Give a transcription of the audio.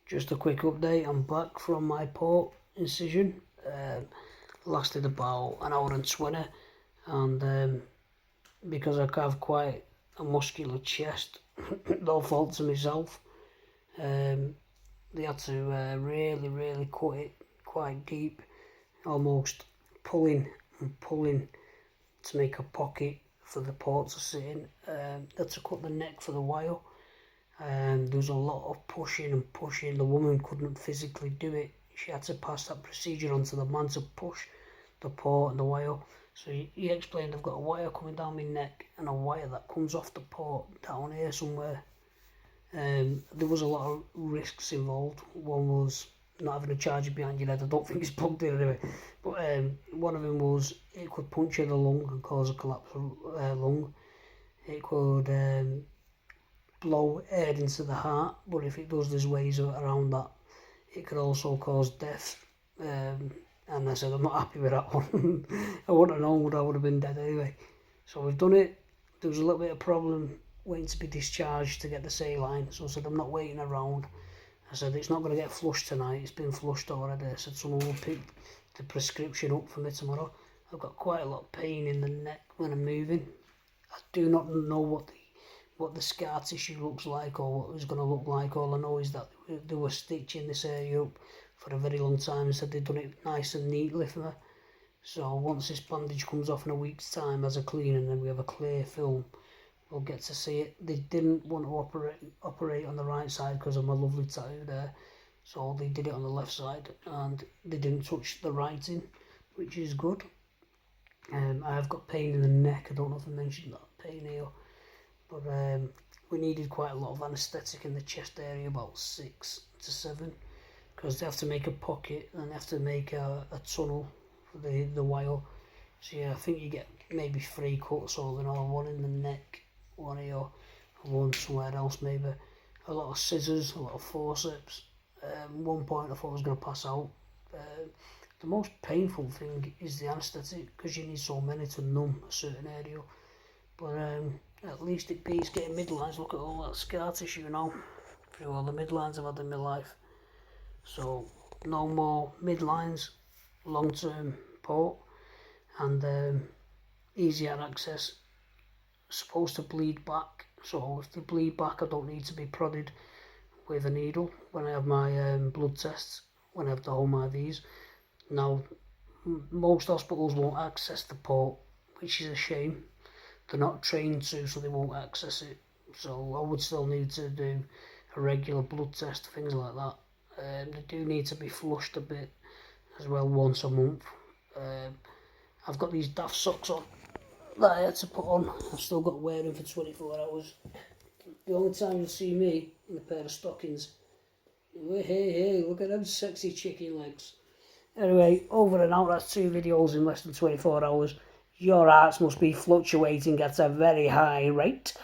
Just a quick update, I'm back from my port incision. Lasted about an hour and 20, and because I have quite a muscular chest, no fault to myself, they had to really cut it quite deep, almost pulling and pulling to make a pocket for the port to sit in. They had to cut the neck for the wire. There was a lot of pushing and pushing. The woman couldn't physically do it. She had to pass that procedure on to the man to push the port and the wire. So he explained, I've got a wire coming down my neck and a wire that comes off the port down here somewhere. There was a lot of risks involved. One was not having a charger behind your head. I don't think it's plugged in anyway. But one of them was it could puncture the lung and cause a collapse of lung. It could blow air into the heart, but if it does, there's ways around that. It could also cause death, and I said I'm not happy with that one. I wouldn't have known, I would have been dead anyway. So we've done it. There was a little bit of problem waiting to be discharged to get the saline, so I said I'm not waiting around. I said it's not going to get flushed tonight, it's been flushed already. I said someone will pick the prescription up for me tomorrow. I've got quite a lot of pain in the neck when I'm moving. I do not know what the scar tissue looks like or what it's going to look like. All I know is that they were stitching this area up for a very long time and said they'd done it nice and neatly for me. So once this bandage comes off in a week's time as a clean and then we have a clear film, we'll get to see it. They didn't want to operate on the right side because of my lovely tattoo there, so they did it on the left side and they didn't touch the writing, which is good. I have got pain in the neck. I don't know if I mentioned that pain here. But we needed quite a lot of anaesthetic in the chest area, about 6 to 7, because they have to make a pocket and they have to make a tunnel for the wire. So yeah, I think you get maybe 3 cuts all in all, one in the neck, one here, and one somewhere else maybe. A lot of scissors, a lot of forceps. One point I thought I was going to pass out. The most painful thing is the anaesthetic, because you need so many to numb a certain area. But at least it beats getting midlines. Look at all that scar tissue now through all the midlines I've had in my life. So no more midlines, long-term port, and easier access. Supposed to bleed back, so if they bleed back I don't need to be prodded with a needle when I have my blood tests, when I have the home IVs. Now most hospitals won't access the port, which is a shame. They're not trained to, so they won't access it. So I would still need to do a regular blood test, things like that. They do need to be flushed a bit as well, once a month. I've got these daft socks on that I had to put on. I've still got to wear them for 24 hours. The only time you'll see me in a pair of stockings. Hey, look at them sexy chicken legs. Anyway, over and out, that's 2 videos in less than 24 hours. Your hearts must be fluctuating at a very high rate.